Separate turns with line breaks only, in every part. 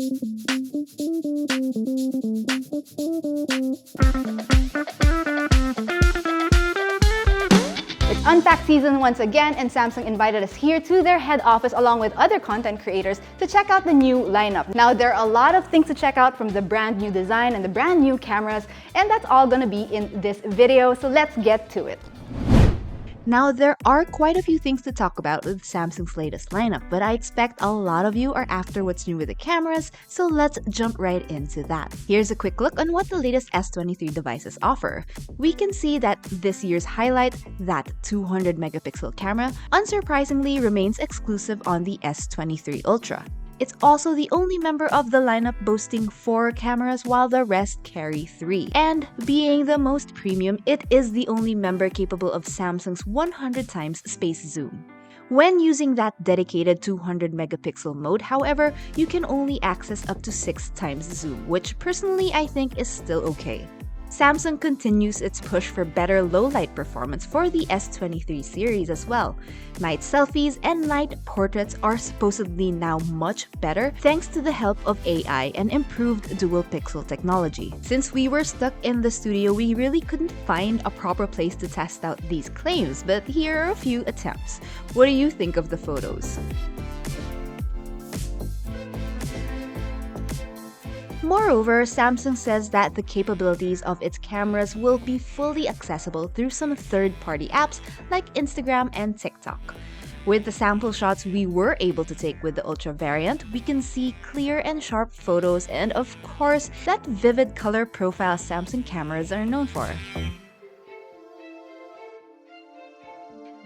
It's Unpacked season once again, and Samsung invited us here to their head office along with other content creators to check out the new lineup. Now, there are a lot of things to check out, from the brand new design and the brand new cameras, and that's all gonna be in this video, so let's get to it. Now, there are quite a few things to talk about with Samsung's latest lineup, but I expect a lot of you are after what's new with the cameras, so let's jump right into that. Here's a quick look on what the latest S23 devices offer. We can see that this year's highlight, that 200 megapixel camera, unsurprisingly remains exclusive on the S23 Ultra. It's also the only member of the lineup boasting 4 cameras while the rest carry 3. And being the most premium, it is the only member capable of Samsung's 100x space zoom. When using that dedicated 200 megapixel mode, however, you can only access up to 6x zoom, which personally I think is still okay. Samsung continues its push for better low-light performance for the S23 series as well. Night selfies and night portraits are supposedly now much better thanks to the help of AI and improved dual-pixel technology. Since we were stuck in the studio, we really couldn't find a proper place to test out these claims, but here are a few attempts. What do you think of the photos? Moreover, Samsung says that the capabilities of its cameras will be fully accessible through some third-party apps like Instagram and TikTok. With the sample shots we were able to take with the Ultra variant, we can see clear and sharp photos and, of course, that vivid color profile Samsung cameras are known for.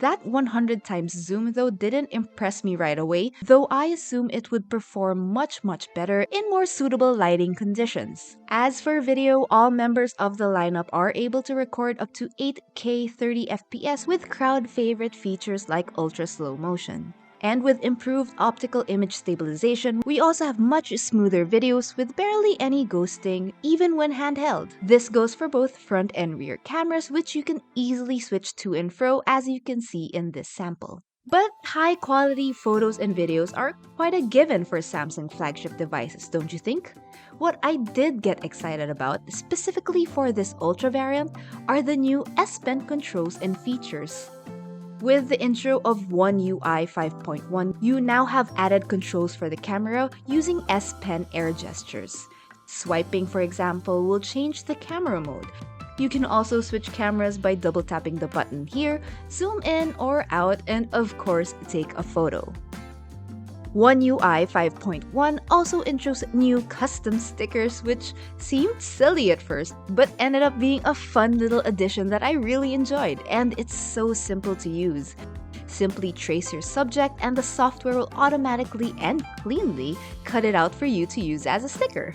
That 100x zoom though didn't impress me right away, though I assume it would perform much better in more suitable lighting conditions. As for video, all members of the lineup are able to record up to 8K 30 FPS with crowd favorite features like ultra slow motion. And with improved optical image stabilization, we also have much smoother videos with barely any ghosting, even when handheld. This goes for both front and rear cameras, which you can easily switch to and fro, as you can see in this sample. But high-quality photos and videos are quite a given for Samsung flagship devices, don't you think? What I did get excited about, specifically for this Ultra variant, are the new S Pen controls and features. With the intro of One UI 5.1, you now have added controls for the camera using S Pen air gestures. Swiping, for example, will change the camera mode. You can also switch cameras by double tapping the button here, zoom in or out, and of course, take a photo. One UI 5.1 also introduced new custom stickers, which seemed silly at first, but ended up being a fun little addition that I really enjoyed, and it's so simple to use. Simply trace your subject and the software will automatically and cleanly cut it out for you to use as a sticker.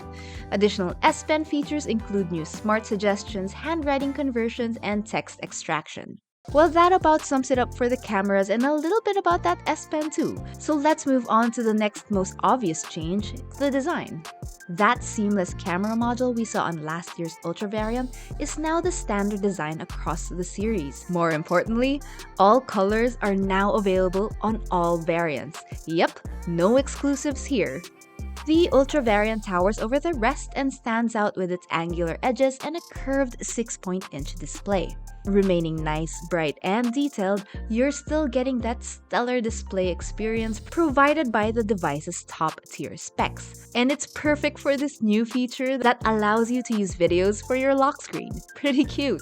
Additional S Pen features include new smart suggestions, handwriting conversions, and text extraction. Well, that about sums it up for the cameras and a little bit about that S Pen too. So let's move on to the next most obvious change, the design. That seamless camera module we saw on last year's Ultra variant is now the standard design across the series. More importantly, all colors are now available on all variants. Yep, no exclusives here. The Ultra variant towers over the rest and stands out with its angular edges and a curved 6-inch display. Remaining nice, bright, and detailed, you're still getting that stellar display experience provided by the device's top-tier specs. And it's perfect for this new feature that allows you to use videos for your lock screen. Pretty cute!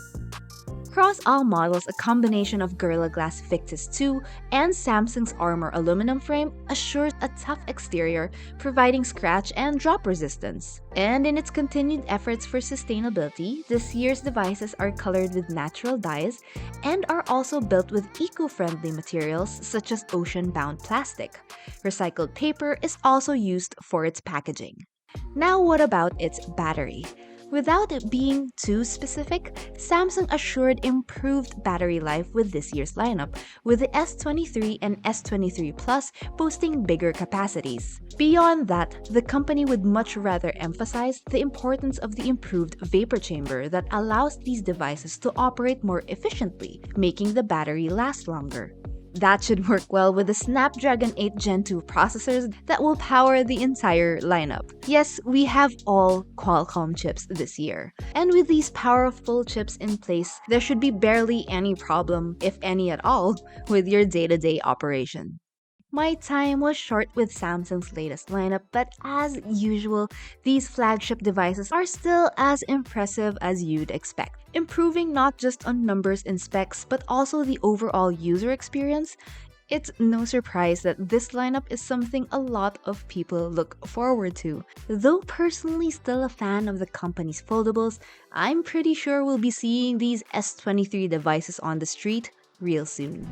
Across all models, a combination of Gorilla Glass Victus 2 and Samsung's Armor aluminum frame assures a tough exterior, providing scratch and drop resistance. And in its continued efforts for sustainability, this year's devices are colored with natural dyes and are also built with eco-friendly materials such as ocean-bound plastic. Recycled paper is also used for its packaging. Now, what about its battery? Without it being too specific, Samsung assured improved battery life with this year's lineup, with the S23 and S23 Plus boasting bigger capacities. Beyond that, the company would much rather emphasize the importance of the improved vapor chamber that allows these devices to operate more efficiently, making the battery last longer. That should work well with the Snapdragon 8 Gen 2 processors that will power the entire lineup. Yes, we have all Qualcomm chips this year. And with these powerful chips in place, there should be barely any problem, if any at all, with your day-to-day operation. My time was short with Samsung's latest lineup, but as usual, these flagship devices are still as impressive as you'd expect. Improving not just on numbers and specs, but also the overall user experience, it's no surprise that this lineup is something a lot of people look forward to. Though personally still a fan of the company's foldables, I'm pretty sure we'll be seeing these S23 devices on the street real soon.